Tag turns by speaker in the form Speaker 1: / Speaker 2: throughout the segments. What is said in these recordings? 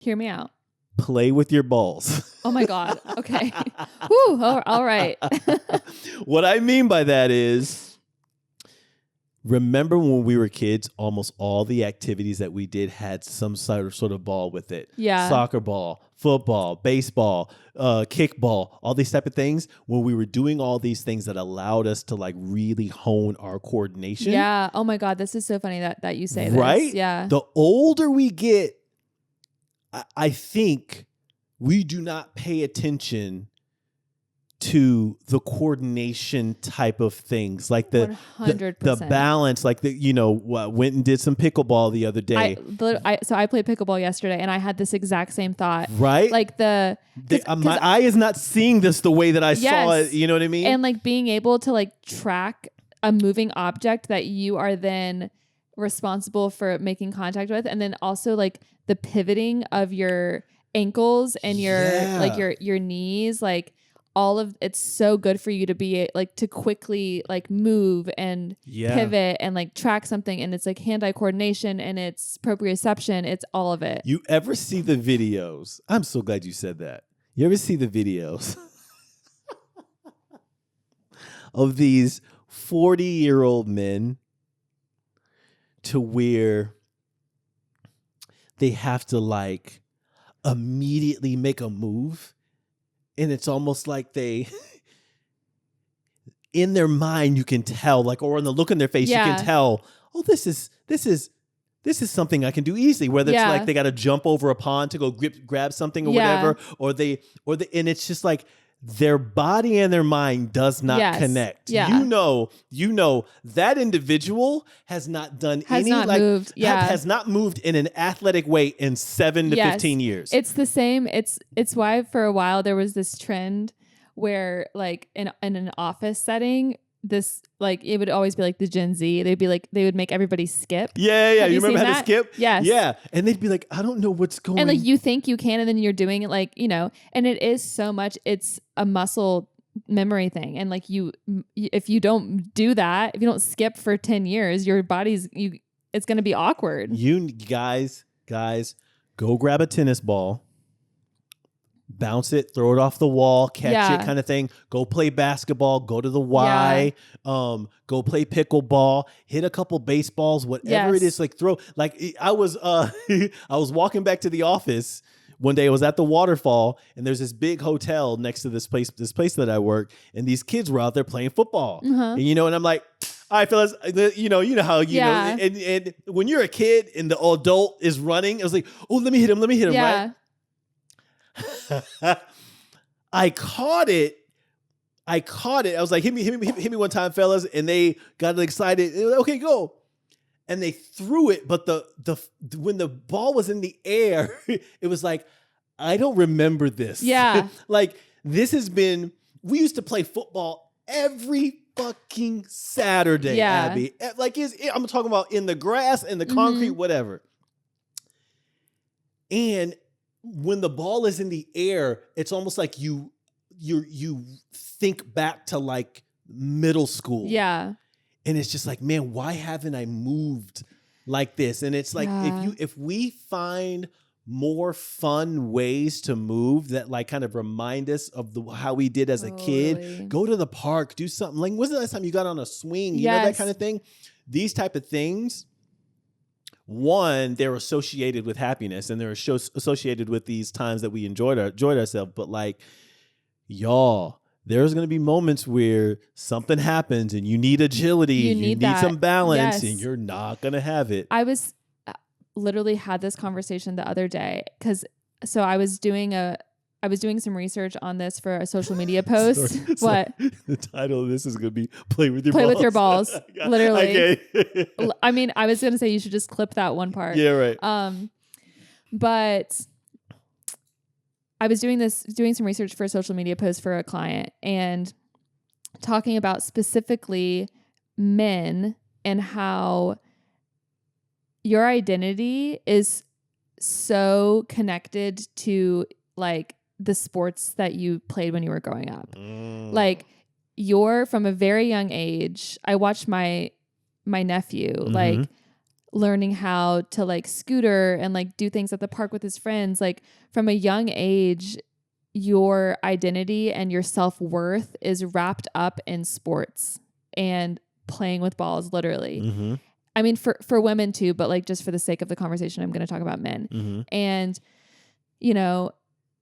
Speaker 1: Hear me out.
Speaker 2: Play with your balls.
Speaker 1: Oh my God. Okay. Woo. All right.
Speaker 2: What I mean by that is, remember when we were kids, almost all the activities that we did had some sort of ball with it.
Speaker 1: Yeah.
Speaker 2: Soccer ball, football, baseball, kickball, all these type of things. When we were doing all these things that allowed us to like really hone our coordination.
Speaker 1: Yeah. Oh my God. This is so funny that you say
Speaker 2: right?
Speaker 1: this. Yeah.
Speaker 2: The older we get, I think we do not pay attention to the coordination type of things, like the
Speaker 1: 100%.
Speaker 2: balance, like went and did some pickleball the other day.
Speaker 1: So I played pickleball yesterday, and I had this exact same thought.
Speaker 2: Right?
Speaker 1: Like my
Speaker 2: eye is not seeing this the way that I saw it. You know what I mean?
Speaker 1: And like being able to like track a moving object that you are then responsible for making contact with, and then also like the pivoting of your ankles and your knees, like all of it's so good for you to be like to quickly like move and pivot and like track something, and it's like hand-eye coordination and it's proprioception, it's all of it.
Speaker 2: You ever see the videos? I'm so glad you said that. You ever see the videos of these 40-year-old men to where they have to like immediately make a move? And it's almost like they, in their mind, you can tell, like, or in the look in their face, you can tell, oh, this is something I can do easily. Whether it's like they got to jump over a pond to go grab something or whatever, and it's just like their body and their mind does not connect.
Speaker 1: Yeah.
Speaker 2: You know that individual has not done
Speaker 1: moved.
Speaker 2: Has not moved in an athletic way in 7 to 15 years.
Speaker 1: It's the same. It's why for a while there was this trend where like in an office setting, this like it would always be like the Gen Z. They would make everybody skip.
Speaker 2: Yeah. You remember how to skip?
Speaker 1: Yes.
Speaker 2: Yeah. And they'd be like, I don't know what's going on.
Speaker 1: And like you think you can, and then you're doing it like, and it is so much, it's a muscle memory thing. And like if you don't do that, if you don't skip for 10 years, your body's it's going to be awkward.
Speaker 2: You guys, go grab a tennis ball. Bounce it, throw it off the wall, catch it kind of thing. Go play basketball, go to the Y, go play pickleball, hit a couple baseballs, whatever it is, like throw. Like I was I was walking back to the office one day. I was at the waterfall, and there's this big hotel next to this place that I work, and these kids were out there playing football. And and I'm like, all right, fellas, you know how you know, and when you're a kid and the adult is running, it was like, oh, let me hit him, right? I caught it. I was like, hit me one time, fellas. And they got excited. They were like, okay, go. And they threw it. But when the ball was in the air, it was like, I don't remember this.
Speaker 1: Yeah.
Speaker 2: Like we used to play football every fucking Saturday, Abby. Like I'm talking about in the grass, in the concrete, whatever. And when the ball is in the air, it's almost like you think back to like middle school. Yeah. And it's just like, man, why haven't I moved like this? And it's like, if we find more fun ways to move that like kind of remind us of how we did as a kid, go to the park, do something. Like, when's the last time you got on a swing? You know, that kind of thing. These type of things. One, they're associated with happiness, and they're associated with these times that we enjoyed ourselves. But like, y'all, there's going to be moments where something happens and you need agility, you need some balance, and you're not going to have it.
Speaker 1: I was literally had this conversation the other day so I was doing some research on this for a social media post. What?
Speaker 2: The title of this is going to be Play with Your
Speaker 1: Balls. Literally. Okay. I mean, I was going to say you should just clip that one part.
Speaker 2: Yeah, right.
Speaker 1: But I was doing some research for a social media post for a client and talking about specifically men and how your identity is so connected to like the sports that you played when you were growing up. Like you're from a very young age. I watched my nephew like learning how to like scooter and like do things at the park with his friends. Like from a young age, your identity and your self-worth is wrapped up in sports and playing with balls, literally.
Speaker 2: Mm-hmm.
Speaker 1: I mean, for women too, but like just for the sake of the conversation, I'm going to talk about men.
Speaker 2: Mm-hmm.
Speaker 1: And, you know,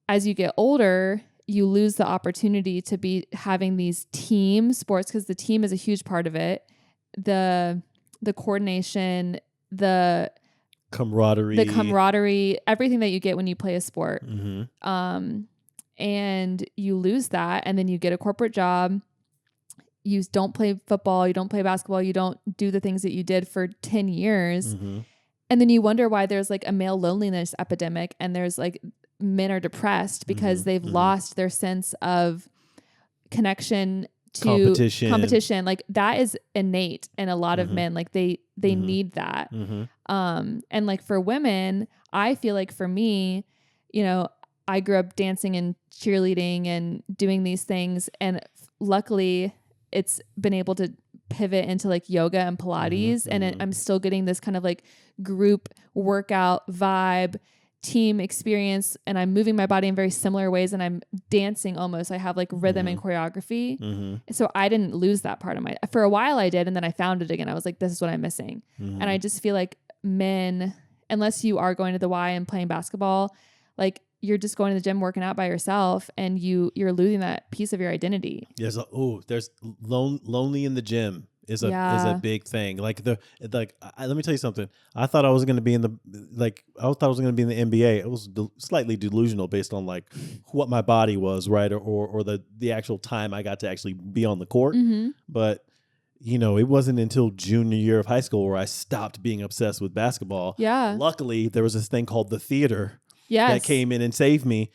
Speaker 1: as you get older, you lose the opportunity to be having these team sports, because the team is a huge part of it. The coordination, the camaraderie, everything that you get when you play a sport.
Speaker 2: Mm-hmm.
Speaker 1: And you lose that, and then you get a corporate job. You don't play football, you don't play basketball, you don't do the things that you did for 10 years.
Speaker 2: Mm-hmm.
Speaker 1: And then you wonder why there's like a male loneliness epidemic, and there's like men are depressed because they've lost their sense of connection to competition. Like that is innate in a lot of men. Like they need that. And like for women, I feel like for me, you know, I grew up dancing and cheerleading and doing these things, and luckily it's been able to pivot into like yoga and Pilates. And I'm still getting this kind of like group workout vibe, team experience, and I'm moving my body in very similar ways, and I'm dancing almost. I have like rhythm and choreography. So I didn't lose that part of for a while I did, and then I found it again. I was like, this is what I'm missing. And I just feel like men, unless you are going to the Y and playing basketball, like you're just going to the gym working out by yourself, and you're losing that piece of your identity.
Speaker 2: There's lonely in the gym is a big thing. Like let me tell you something. I thought I was going to be in the NBA. It was slightly delusional based on like what my body was, right, or the actual time I got to actually be on the court. But you know, it wasn't until junior year of high school where I stopped being obsessed with basketball.
Speaker 1: Yeah.
Speaker 2: Luckily, there was this thing called the theater. That came in and saved me.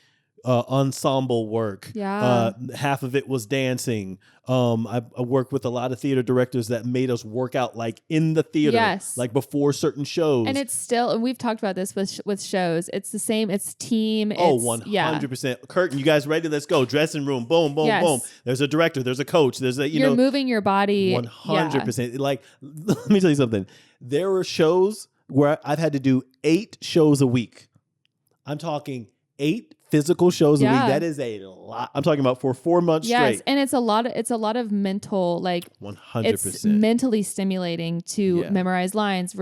Speaker 2: Ensemble work. Half of it was dancing. I worked with a lot of theater directors that made us work out like in the theater, like before certain shows.
Speaker 1: And it's still, and we've talked about this with shows. It's the same. It's team.
Speaker 2: 100%. Curtain, you guys ready? Let's go. Dressing room. Boom, boom, boom. There's a director. There's a coach. There's you're
Speaker 1: moving your body.
Speaker 2: 100%. Like, let me tell you something. There were shows where I've had to do 8 shows a week. I'm talking 8 physical shows a week. That is a lot. I'm talking about for 4 months straight.
Speaker 1: And it's a lot of mental, like
Speaker 2: 100%.
Speaker 1: It's mentally stimulating to memorize lines.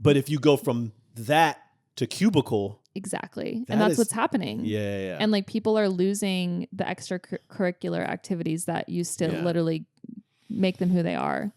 Speaker 2: But if you go from that to cubicle,
Speaker 1: exactly, and that's what's happening.
Speaker 2: Yeah.
Speaker 1: And like people are losing the extracurricular activities that used to literally make them who they are.